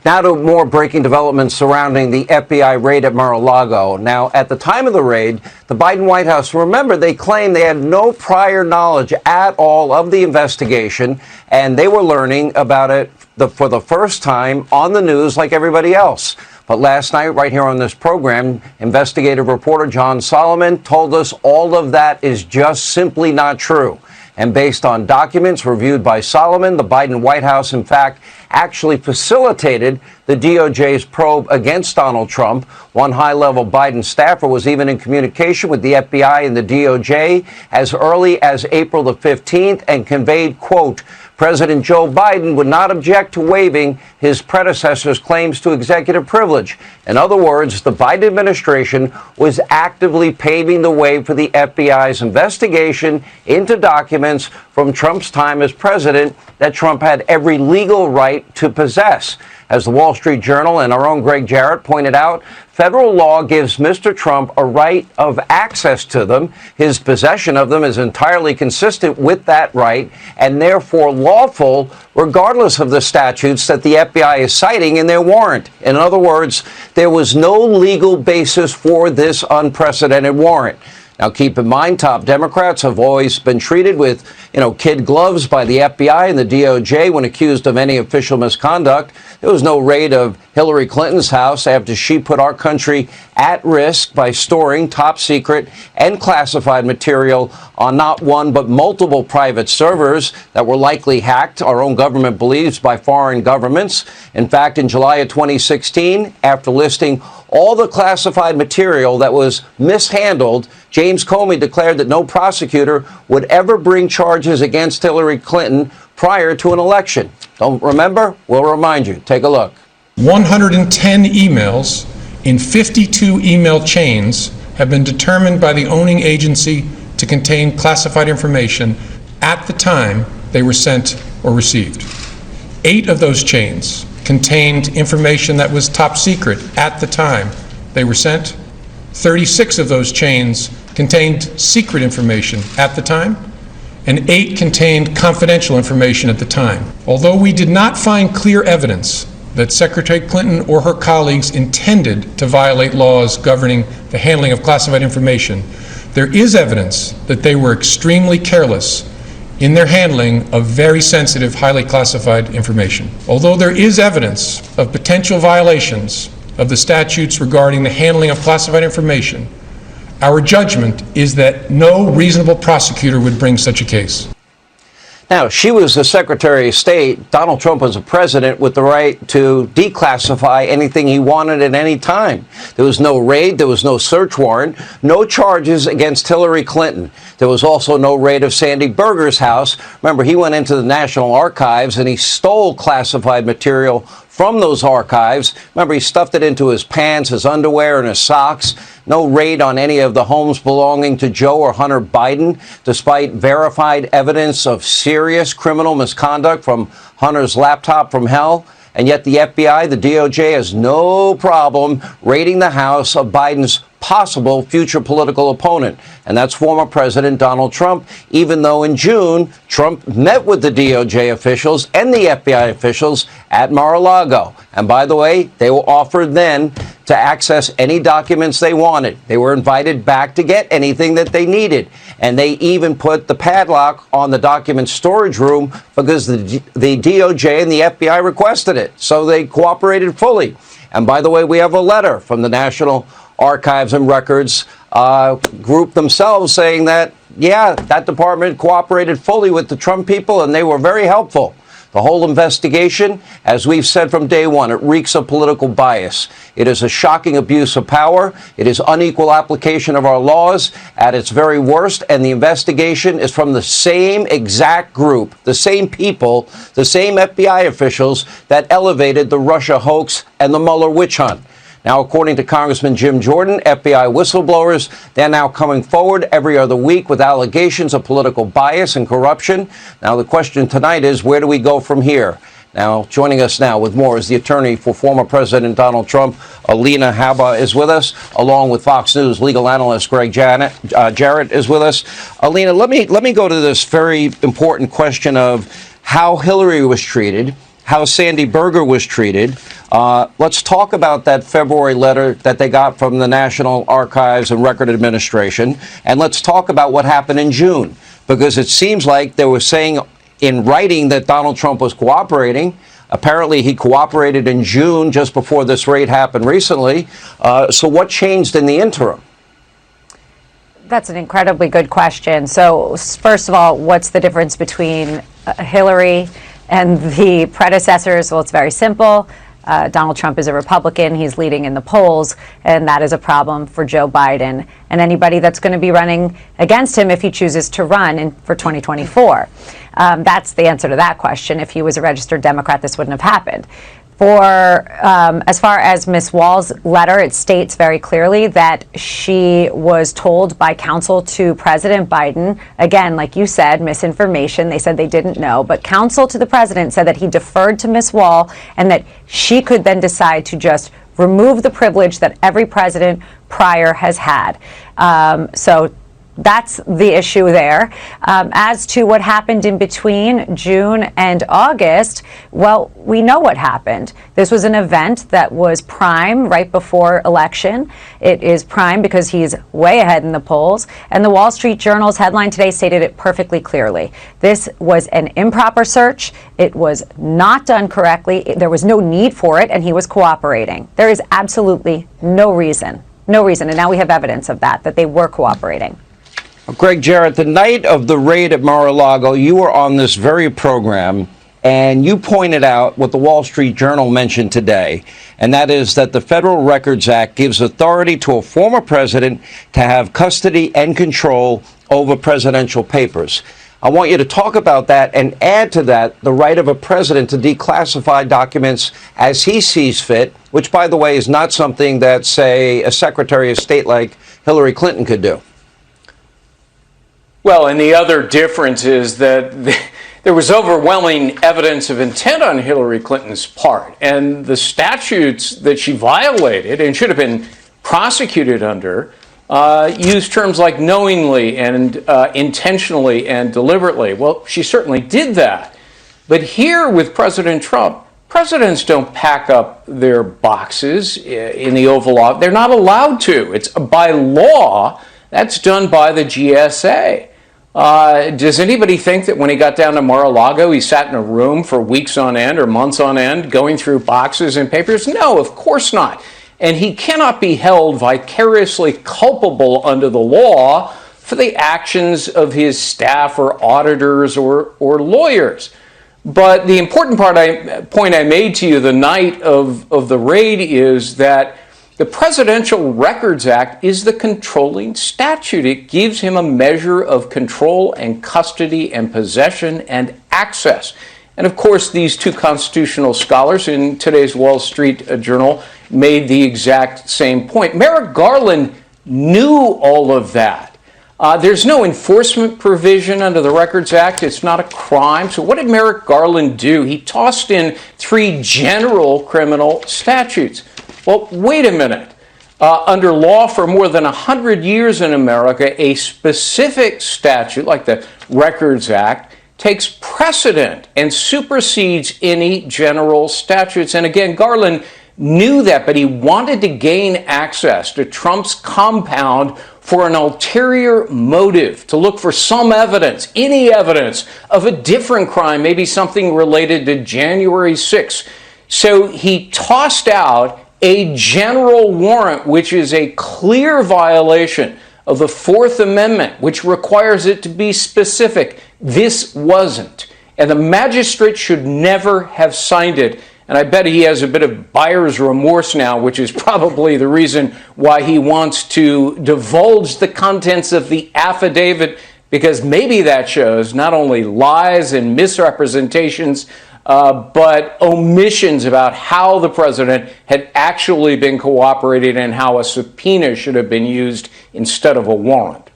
Now to more breaking developments surrounding the FBI raid at Mar-a-Lago. Now, at the time of the raid, the Biden White House, remember, they claimed they had no prior knowledge at all of the investigation, and they were learning about it for the first time on the news like everybody else. But last night, right here on this program, investigative reporter John Solomon told us all of that is just simply not true. And based on documents reviewed by Solomon, the Biden White House, in fact, actually facilitated the DOJ's probe against Donald Trump. One high-level Biden staffer was even in communication with the FBI and the DOJ as early as April the 15th and conveyed, quote, President Joe Biden would not object to waiving his predecessor's claims to executive privilege. In other words, the Biden administration was actively paving the way for the FBI's investigation into documents from Trump's time as president that Trump had every legal right to possess. As the Wall Street Journal and our own Greg Jarrett pointed out, federal law gives Mr. Trump a right of access to them. His possession of them is entirely consistent with that right and therefore lawful regardless of the statutes that the FBI is citing in their warrant. In other words, there was no legal basis for this unprecedented warrant. Now, keep in mind, top Democrats have always been treated with, kid gloves by the FBI and the DOJ when accused of any official misconduct. There was no raid of Hillary Clinton's house after she put our country at risk by storing top secret and classified material on not one but multiple private servers that were likely hacked, our own government believes, by foreign governments. In fact, in July of 2016, after listing all the classified material that was mishandled, James Comey declared that no prosecutor would ever bring charges against Hillary Clinton prior to an election. Don't remember? We'll remind you. Take a look. 110 emails in 52 email chains have been determined by the owning agency to contain classified information at the time they were sent or received. 8 of those chains contained information that was top secret at the time they were sent. 36 of those chains contained secret information at the time, and 8 contained confidential information at the time. Although we did not find clear evidence that Secretary Clinton or her colleagues intended to violate laws governing the handling of classified information, there is evidence that they were extremely careless in their handling of very sensitive, highly classified information. Although there is evidence of potential violations of the statutes regarding the handling of classified information, our judgment is that no reasonable prosecutor would bring such a case. Now, she was the Secretary of State. Donald Trump was a president with the right to declassify anything he wanted at any time. There was no raid. There was no search warrant. No charges against Hillary Clinton. There was also no raid of Sandy Berger's house. Remember, he went into the National Archives and he stole classified material from those archives. Remember, he stuffed it into his pants, his underwear, and his socks. No raid on any of the homes belonging to Joe or Hunter Biden, despite verified evidence of serious criminal misconduct from Hunter's laptop from hell. And yet the FBI, the DOJ, has no problem raiding the house of Biden's possible future political opponent, and that's former President Donald Trump, even though in June, Trump met with the DOJ officials and the FBI officials at Mar-a-Lago. And by the way, they were offered then to access any documents they wanted. They were invited back to get anything that they needed. And they even put the padlock on the document storage room because the DOJ and the FBI requested it. So they cooperated fully. And by the way, we have a letter from the National Archives and Records group themselves saying that, yeah, that department cooperated fully with the Trump people and they were very helpful. The whole investigation, as we've said from day one, it reeks of political bias. It is a shocking abuse of power. It is unequal application of our laws at its very worst. And the investigation is from the same exact group, the same people, the same FBI officials that elevated the Russia hoax and the Mueller witch hunt. Now, according to Congressman Jim Jordan, FBI whistleblowers, they're now coming forward every other week with allegations of political bias and corruption. Now, the question tonight is, where do we go from here? Now, joining us now with more is the attorney for former President Donald Trump, Alina Habba, is with us, along with Fox News legal analyst Greg Jarrett is with us. Alina, let me go to this very important question of how Hillary was treated, how Sandy Berger was treated. Let's talk about that February letter that they got from the National Archives and Record Administration, and let's talk about what happened in June, because it seems like they were saying in writing that Donald Trump was cooperating. Apparently, he cooperated in June, just before this raid happened recently. So what changed in the interim? That's an incredibly good question. So first of all, what's the difference between Hillary and the predecessors? Well, it's very simple. Donald Trump is a Republican. He's leading in the polls, and that is a problem for Joe Biden and anybody that's going to be running against him if he chooses to run for 2024. That's the answer to that question. If he was a registered Democrat, this wouldn't have happened. As far as Ms. Wall's letter, it states very clearly that she was told by counsel to President Biden, again, like you said, misinformation. They said they didn't know, but counsel to the president said that he deferred to Ms. Wall and that she could then decide to just remove the privilege that every president prior has had. So that's the issue there. As to what happened in between June and August, well, we know what happened. This was an event that was prime right before election. It is prime because he's way ahead in the polls. And the Wall Street Journal's headline today stated it perfectly clearly. This was an improper search. It was not done correctly. There was no need for it, and he was cooperating. There is absolutely no reason. No reason. And now we have evidence of that they were cooperating. Greg Jarrett, the night of the raid at Mar-a-Lago, you were on this very program, and you pointed out what the Wall Street Journal mentioned today, and that is that the Federal Records Act gives authority to a former president to have custody and control over presidential papers. I want you to talk about that and add to that the right of a president to declassify documents as he sees fit, which, by the way, is not something that, say, a Secretary of State like Hillary Clinton could do. Well, and the other difference is that there was overwhelming evidence of intent on Hillary Clinton's part, and the statutes that she violated and should have been prosecuted under used terms like knowingly and intentionally and deliberately. Well, she certainly did that. But here with President Trump, presidents don't pack up their boxes in the Oval Office. They're not allowed to. It's by law. That's done by the GSA. Does anybody think that when he got down to Mar-a-Lago, he sat in a room for weeks on end or months on end going through boxes and papers? No, of course not. And he cannot be held vicariously culpable under the law for the actions of his staff or auditors or lawyers. But the important point I made to you the night of the raid is that the Presidential Records Act is the controlling statute. It gives him a measure of control and custody and possession and access. And of course, these two constitutional scholars in today's Wall Street Journal made the exact same point. Merrick Garland knew all of that. There's no enforcement provision under the Records Act. It's not a crime. So what did Merrick Garland do? He tossed in 3 general criminal statutes. Well, wait a minute. Under law for more than 100 years in America, a specific statute like the Records Act takes precedent and supersedes any general statutes. And again, Garland knew that, but he wanted to gain access to Trump's compound for an ulterior motive, to look for some evidence, any evidence of a different crime, maybe something related to January 6th. So he tossed out a general warrant, which is a clear violation of the Fourth Amendment, which requires it to be specific. This wasn't. And the magistrate should never have signed it. And I bet he has a bit of buyer's remorse now, which is probably the reason why he wants to divulge the contents of the affidavit, because maybe that shows not only lies and misrepresentations, but omissions about how the president had actually been cooperating and how a subpoena should have been used instead of a warrant.